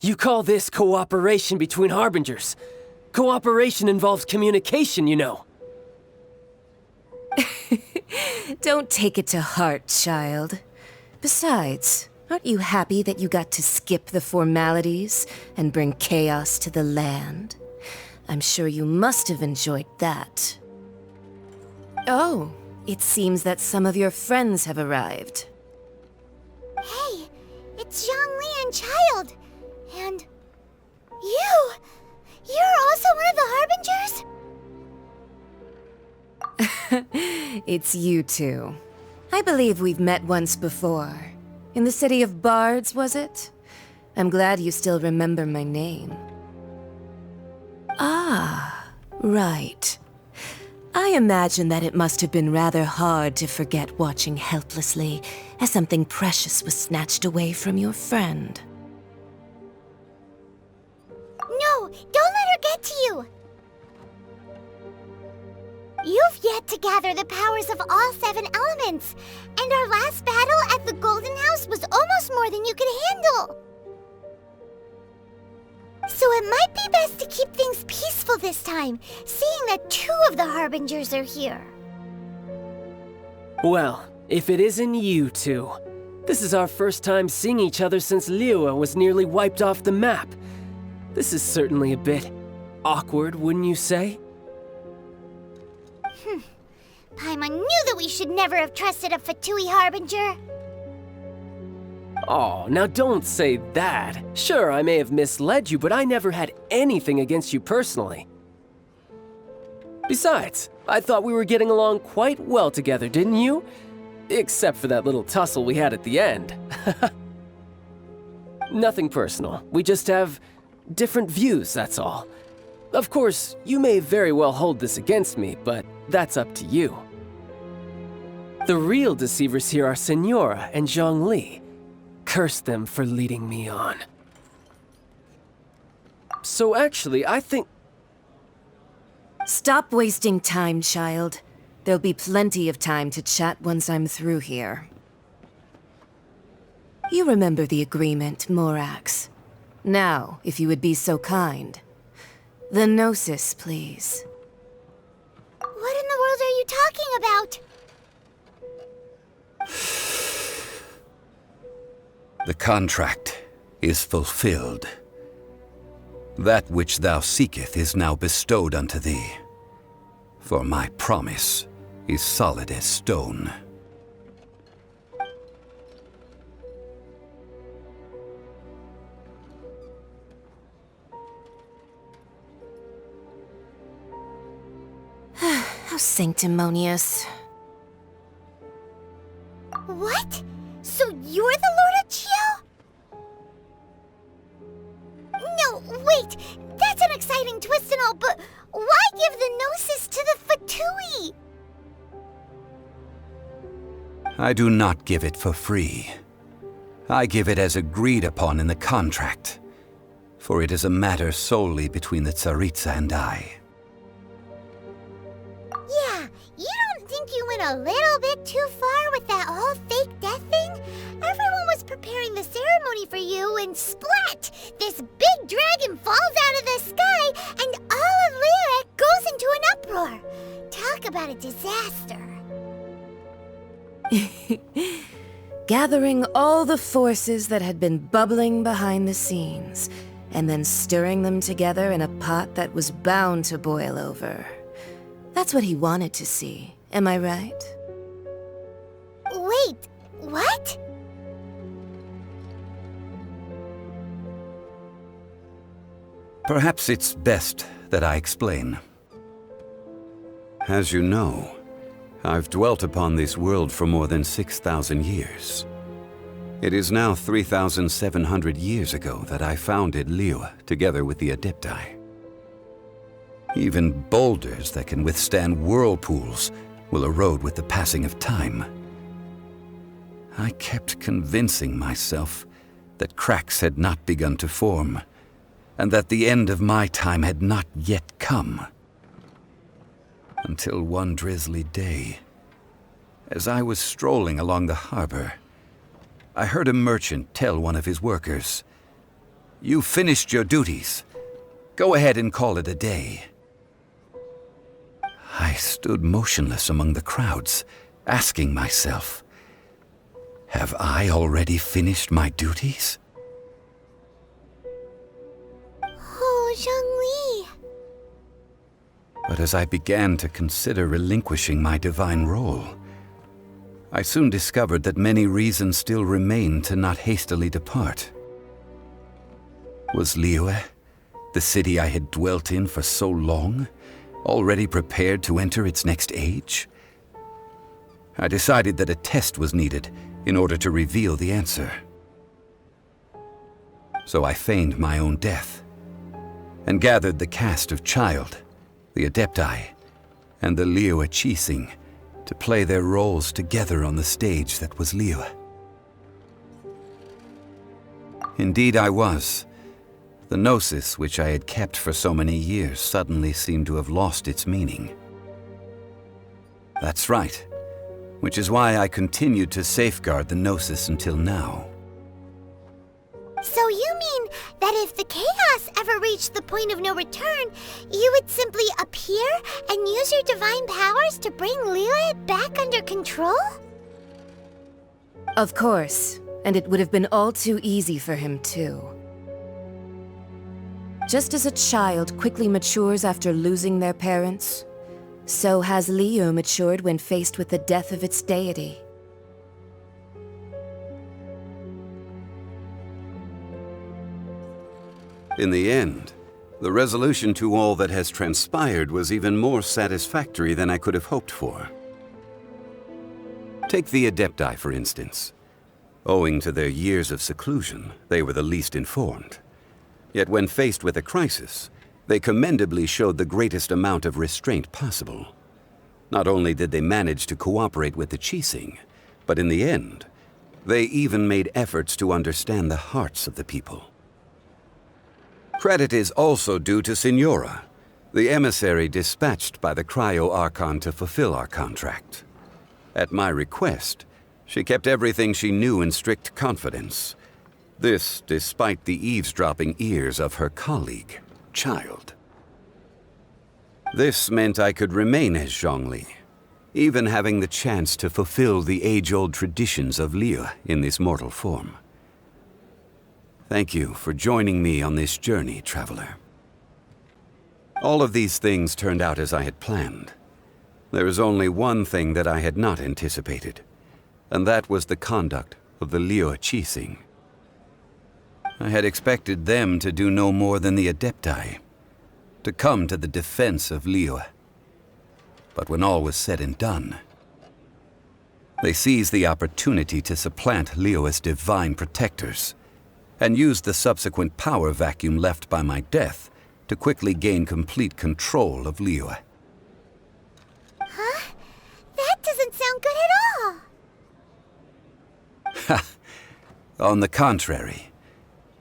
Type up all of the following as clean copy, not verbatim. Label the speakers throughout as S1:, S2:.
S1: You call this cooperation between Harbingers? Cooperation involves communication, you know.
S2: Don't take it to heart, child. Besides, aren't you happy that you got to skip the formalities and bring chaos to the land? I'm sure you must have enjoyed that. Oh, it seems that some of your friends have arrived.
S3: Hey, it's Zhongli and Child. And you! You're also one of the Harbingers?
S2: It's you two. I believe we've met once before. In the city of Bards, was it? I'm glad you still remember my name. Ah, right. I imagine that it must have been rather hard to forget watching helplessly as something precious was snatched away from your friend.
S3: No, don't let her get to you! You've yet to gather the powers of all 7 elements, and our last battle at the Golden House was almost more than you could handle. So it might be best to keep things peaceful this time, seeing that 2 of the Harbingers are here.
S1: Well, if it isn't you two. This is our first time seeing each other since Liyue was nearly wiped off the map. This is certainly a bit awkward, wouldn't you say?
S3: Paimon knew that we should never have trusted a Fatui Harbinger.
S1: Oh, now don't say that. Sure, I may have misled you, but I never had anything against you personally. Besides, I thought we were getting along quite well together, didn't you? Except for that little tussle we had at the end. Nothing personal. We just have different views, that's all. Of course, you may very well hold this against me, but that's up to you. The real deceivers here are Senora and Zhongli. Curse them for leading me on. So actually, I think...
S2: Stop wasting time, child. There'll be plenty of time to chat once I'm through here. You remember the agreement, Morax. Now, if you would be so kind. The Gnosis, please.
S3: What in the world are you talking about?
S4: The contract is fulfilled. That which thou seeketh is now bestowed unto thee. For my promise is solid as stone.
S2: How sanctimonious.
S3: What? So you're the Lord of Geo? No, wait! That's an exciting twist and all, but why give the Gnosis to the Fatui?
S4: I do not give it for free. I give it as agreed upon in the contract, for it is a matter solely between the Tsaritsa and I.
S3: Yeah, you don't think you went a little bit too far with that whole fake death thing? Everyone was preparing the ceremony for you, and splat! This big dragon falls out of the sky, and all of Liyue goes into an uproar. Talk about a disaster.
S2: Gathering all the forces that had been bubbling behind the scenes, and then stirring them together in a pot that was bound to boil over. That's what he wanted to see, am I right?
S3: Wait, what?
S4: Perhaps it's best that I explain. As you know, I've dwelt upon this world for more than 6,000 years. It is now 3,700 years ago that I founded Liyue together with the Adepti. Even boulders that can withstand whirlpools will erode with the passing of time. I kept convincing myself that cracks had not begun to form, and that the end of my time had not yet come. Until one drizzly day, as I was strolling along the harbor, I heard a merchant tell one of his workers, You finished your duties. Go ahead and call it a day. I stood motionless among the crowds, asking myself, have I already finished my duties?
S3: Oh, Zhongli.
S4: But as I began to consider relinquishing my divine role, I soon discovered that many reasons still remained to not hastily depart. Was Liyue, the city I had dwelt in for so long, already prepared to enter its next age? I decided that a test was needed in order to reveal the answer. So I feigned my own death, and gathered the cast of Child, the Adepti, and the Liyue Qixing to play their roles together on the stage that was Liyue. Indeed I was. The gnosis which I had kept for so many years suddenly seemed to have lost its meaning. That's right, which is why I continued to safeguard the gnosis until now.
S3: So you mean that if the chaos ever reached the point of no return, you would simply appear and use your divine powers to bring Liyue back under control?
S2: Of course, and it would have been all too easy for him too. Just as a child quickly matures after losing their parents, so has Liyue matured when faced with the death of its deity.
S4: In the end, the resolution to all that has transpired was even more satisfactory than I could have hoped for. Take the Adepti, for instance. Owing to their years of seclusion, they were the least informed. Yet when faced with a crisis, they commendably showed the greatest amount of restraint possible. Not only did they manage to cooperate with the Qixing, but in the end, they even made efforts to understand the hearts of the people. Credit is also due to Signora, the emissary dispatched by the Cryo-Archon to fulfill our contract. At my request, she kept everything she knew in strict confidence. This despite the eavesdropping ears of her colleague, Child. This meant I could remain as Zhongli, even having the chance to fulfill the age-old traditions of Liyue in this mortal form. Thank you for joining me on this journey, traveler. All of these things turned out as I had planned. There is only one thing that I had not anticipated, and that was the conduct of the Liyue Qixing. I had expected them to do no more than the Adepti, to come to the defense of Liyue. But when all was said and done, they seized the opportunity to supplant Liyue's divine protectors, and used the subsequent power vacuum left by my death to quickly gain complete control of Liyue.
S3: Huh? That doesn't sound good at all.
S4: Ha! On the contrary,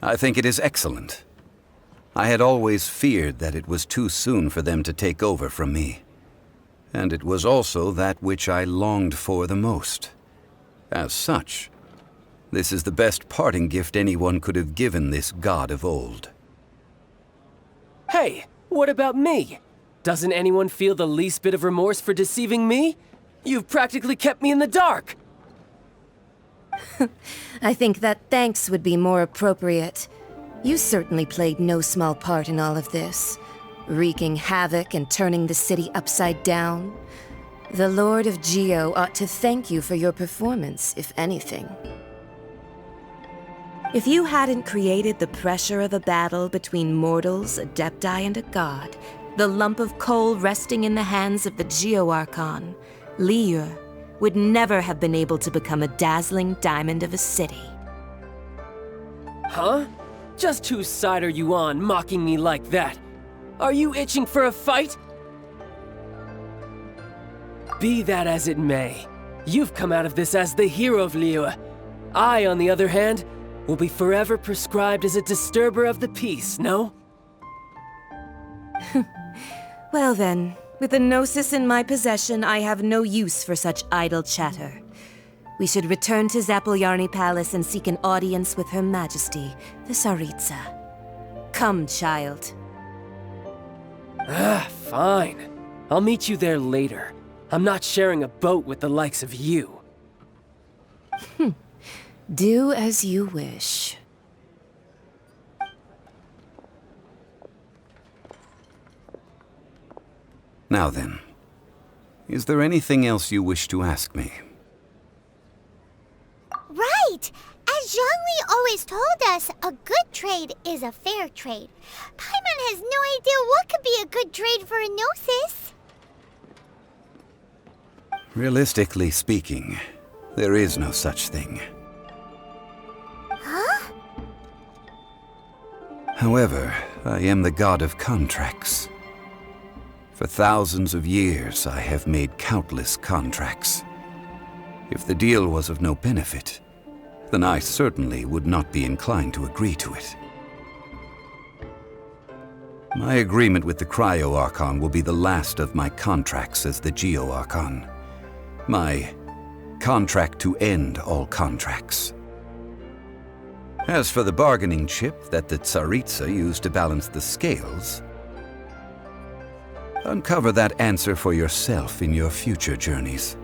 S4: I think it is excellent. I had always feared that it was too soon for them to take over from me. And it was also that which I longed for the most. As such, this is the best parting gift anyone could have given this god of old.
S1: Hey, what about me? Doesn't anyone feel the least bit of remorse for deceiving me? You've practically kept me in the dark!
S2: I think that thanks would be more appropriate. You certainly played no small part in all of this, wreaking havoc and turning the city upside down. The Lord of Geo ought to thank you for your performance, if anything. If you hadn't created the pressure of a battle between mortals, Adepti, and a god, the lump of coal resting in the hands of the Geo-Archon, Liyue, would never have been able to become a dazzling diamond of a city.
S1: Huh? Just whose side are you on, mocking me like that? Are you itching for a fight? Be that as it may, you've come out of this as the hero of Liyue. I, on the other hand, will be forever prescribed as a disturber of the peace, no?
S2: Well then, with the Gnosis in my possession, I have no use for such idle chatter. We should return to Zapoljarny Palace and seek an audience with Her Majesty, the Tsaritsa. Come, child.
S1: Fine. I'll meet you there later. I'm not sharing a boat with the likes of you.
S2: Do as you wish.
S4: Now then, is there anything else you wish to ask me?
S3: Right! As Zhongli always told us, a good trade is a fair trade. Paimon has no idea what could be a good trade for a Gnosis.
S4: Realistically speaking, there is no such thing.
S3: Huh?
S4: However, I am the god of contracts. For thousands of years, I have made countless contracts. If the deal was of no benefit, then I certainly would not be inclined to agree to it. My agreement with the Cryo Archon will be the last of my contracts as the Geo Archon. My contract to end all contracts. As for the bargaining chip that the Tsaritsa used to balance the scales, uncover that answer for yourself in your future journeys.